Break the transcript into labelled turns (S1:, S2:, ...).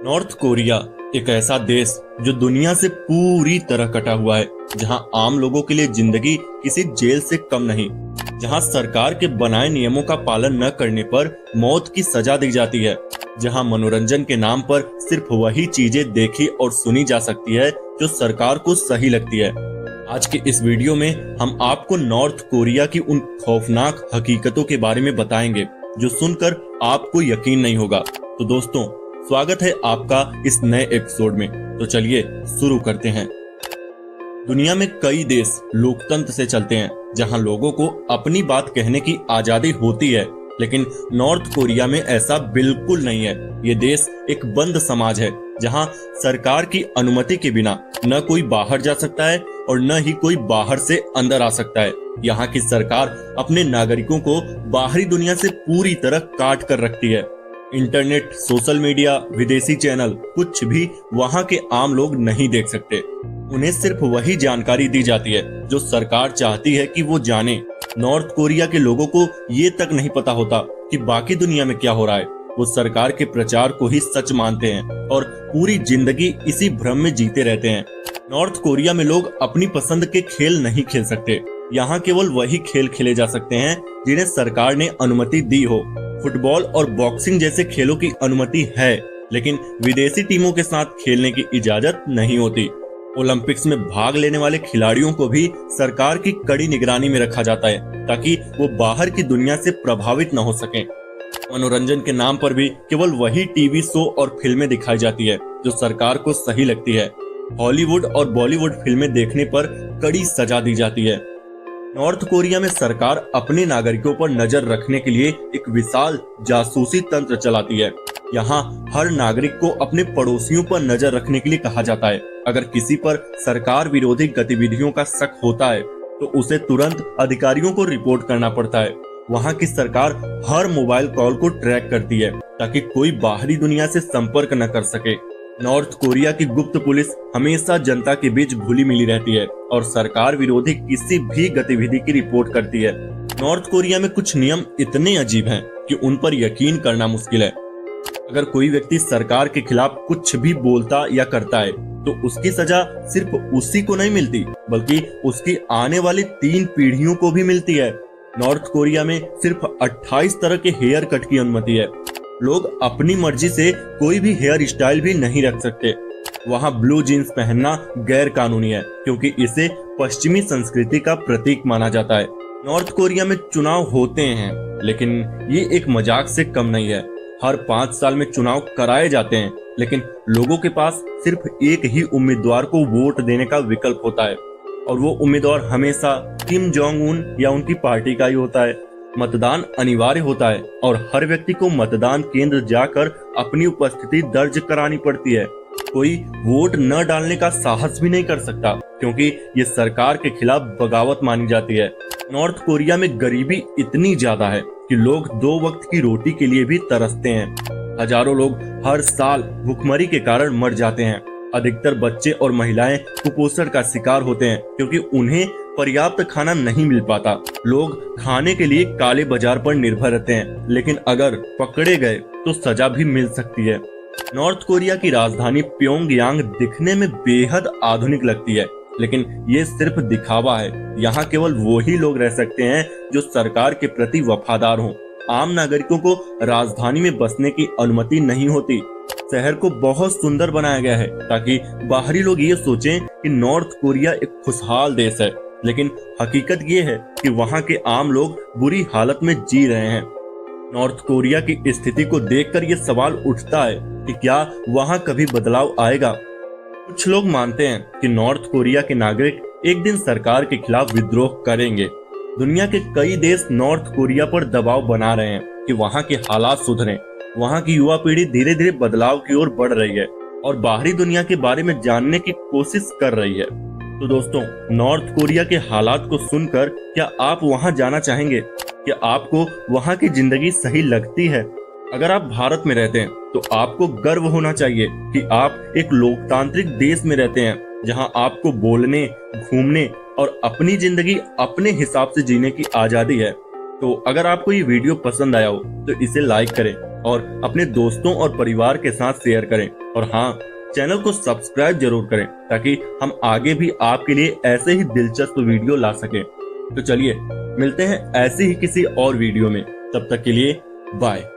S1: North Korea एक ऐसा देश जो दुनिया से पूरी तरह कटा हुआ है, जहां आम लोगों के लिए जिंदगी किसी जेल से कम नहीं, जहां सरकार के बनाए नियमों का पालन न करने पर मौत की सजा दी जाती है, जहां मनोरंजन के नाम पर सिर्फ वही चीजें देखी और सुनी जा सकती है जो सरकार को सही लगती है। आज के इस वीडियो में हम आपको नॉर्थ कोरिया की उन खौफनाक हकीकतों के बारे में बताएंगे जो सुनकर आपको यकीन नहीं होगा। तो दोस्तों, स्वागत है आपका इस नए एपिसोड में। तो चलिए शुरू करते हैं। दुनिया में कई देश लोकतंत्र से चलते हैं, जहां लोगों को अपनी बात कहने की आजादी होती है, लेकिन नॉर्थ कोरिया में ऐसा बिल्कुल नहीं है। ये देश एक बंद समाज है, जहां सरकार की अनुमति के बिना न कोई बाहर जा सकता है और न ही कोई बाहर से अंदर आ सकता है। यहाँ की सरकार अपने नागरिकों को बाहरी दुनिया से पूरी तरह काट कर रखती है। इंटरनेट, सोशल मीडिया, विदेशी चैनल, कुछ भी वहाँ के आम लोग नहीं देख सकते। उन्हें सिर्फ वही जानकारी दी जाती है जो सरकार चाहती है कि वो जाने। नॉर्थ कोरिया के लोगों को ये तक नहीं पता होता कि बाकी दुनिया में क्या हो रहा है। वो सरकार के प्रचार को ही सच मानते हैं और पूरी जिंदगी इसी भ्रम में जीते रहते हैं। नॉर्थ कोरिया में लोग अपनी पसंद के खेल नहीं खेल सकते। यहाँ केवल वही खेल खेले जा सकते हैं जिन्हें सरकार ने अनुमति दी हो। फुटबॉल और बॉक्सिंग जैसे खेलों की अनुमति है, लेकिन विदेशी टीमों के साथ खेलने की इजाजत नहीं होती। ओलंपिक्स में भाग लेने वाले खिलाड़ियों को भी सरकार की कड़ी निगरानी में रखा जाता है, ताकि वो बाहर की दुनिया से प्रभावित न हो सकें। मनोरंजन के नाम पर भी केवल वही टीवी शो और फिल्में दिखाई जाती है जो सरकार को सही लगती है। हॉलीवुड और बॉलीवुड फिल्में देखने पर कड़ी सजा दी जाती है। नॉर्थ कोरिया में सरकार अपने नागरिकों पर नजर रखने के लिए एक विशाल जासूसी तंत्र चलाती है। यहाँ हर नागरिक को अपने पड़ोसियों पर नजर रखने के लिए कहा जाता है। अगर किसी पर सरकार विरोधी गतिविधियों का शक होता है तो उसे तुरंत अधिकारियों को रिपोर्ट करना पड़ता है। वहाँ की सरकार हर मोबाइल कॉल को ट्रैक करती है ताकि कोई बाहरी दुनिया से संपर्क न कर सके। नॉर्थ कोरिया की गुप्त पुलिस हमेशा जनता के बीच घुली मिली रहती है और सरकार विरोधी किसी भी गतिविधि की रिपोर्ट करती है। नॉर्थ कोरिया में कुछ नियम इतने अजीब हैं कि उन पर यकीन करना मुश्किल है। अगर कोई व्यक्ति सरकार के खिलाफ कुछ भी बोलता या करता है तो उसकी सजा सिर्फ उसी को नहीं मिलती, बल्कि उसकी आने वाली 3 पीढ़ियों को भी मिलती है। नॉर्थ कोरिया में सिर्फ 28 तरह के हेयर कट की अनुमति है। लोग अपनी मर्जी से कोई भी हेयर स्टाइल भी नहीं रख सकते। वहाँ ब्लू जीन्स पहनना गैर कानूनी है, क्योंकि इसे पश्चिमी संस्कृति का प्रतीक माना जाता है। नॉर्थ कोरिया में चुनाव होते हैं, लेकिन ये एक मजाक से कम नहीं है। हर 5 साल में चुनाव कराए जाते हैं, लेकिन लोगों के पास सिर्फ एक ही उम्मीदवार को वोट देने का विकल्प होता है, और वो उम्मीदवार हमेशा किम जोंग उन या उनकी पार्टी का ही होता है। मतदान अनिवार्य होता है और हर व्यक्ति को मतदान केंद्र जाकर अपनी उपस्थिति दर्ज करानी पड़ती है। कोई वोट न डालने का साहस भी नहीं कर सकता, क्योंकि ये सरकार के खिलाफ बगावत मानी जाती है। नॉर्थ कोरिया में गरीबी इतनी ज्यादा है कि लोग 2 वक्त की रोटी के लिए भी तरसते हैं। हजारों लोग हर साल भूखमरी के कारण मर जाते हैं। अधिकतर बच्चे और महिलाएं कुपोषण का शिकार होते हैं, क्योंकि उन्हें पर्याप्त खाना नहीं मिल पाता। लोग खाने के लिए काले बाजार पर निर्भर रहते हैं, लेकिन अगर पकड़े गए तो सजा भी मिल सकती है। नॉर्थ कोरिया की राजधानी प्योंगयांग दिखने में बेहद आधुनिक लगती है, लेकिन ये सिर्फ दिखावा है। यहाँ केवल वही लोग रह सकते हैं जो सरकार के प्रति वफादार हों। आम नागरिकों को राजधानी में बसने की अनुमति नहीं होती। शहर को बहुत सुंदर बनाया गया है ताकि बाहरी लोग ये सोचें कि नॉर्थ कोरिया एक खुशहाल देश है, लेकिन हकीकत ये है कि वहाँ के आम लोग बुरी हालत में जी रहे हैं। नॉर्थ कोरिया की स्थिति को देखकर ये सवाल उठता है कि क्या वहाँ कभी बदलाव आएगा। कुछ लोग मानते हैं कि नॉर्थ कोरिया के नागरिक एक दिन सरकार के खिलाफ विद्रोह करेंगे। दुनिया के कई देश नॉर्थ कोरिया पर दबाव बना रहे हैं कि वहाँ के हालात सुधरें। वहाँ की युवा पीढ़ी धीरे धीरे बदलाव की ओर बढ़ रही है और बाहरी दुनिया के बारे में जानने की कोशिश कर रही है। तो दोस्तों, नॉर्थ कोरिया के हालात को सुनकर क्या आप वहाँ जाना चाहेंगे? क्या आपको वहाँ की जिंदगी सही लगती है? अगर आप भारत में रहते हैं तो आपको गर्व होना चाहिए कि आप एक लोकतांत्रिक देश में रहते हैं, जहाँ आपको बोलने, घूमने और अपनी जिंदगी अपने हिसाब से जीने की आजादी है। तो अगर आपको ये वीडियो पसंद आया हो तो इसे लाइक करें, और अपने दोस्तों और परिवार के साथ शेयर करें। और हाँ, चैनल को सब्सक्राइब जरूर करें ताकि हम आगे भी आपके लिए ऐसे ही दिलचस्प वीडियो ला सकें। तो चलिए मिलते हैं ऐसे ही किसी और वीडियो में, तब तक के लिए बाय।